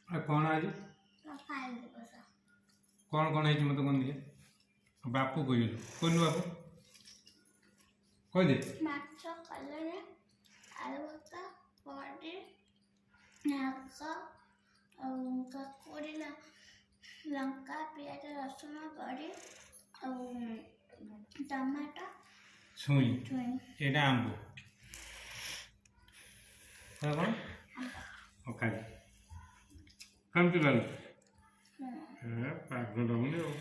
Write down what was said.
कौन आज कौन है मत कौन दिए बापू कह कौन बापू कह दे माछ कलर आलू भर्ता पनीर ककड़ी लंका प्याज रसुण बड़ी टमाटो छुई एटा आंबो कौन खा कम चुला पागल हो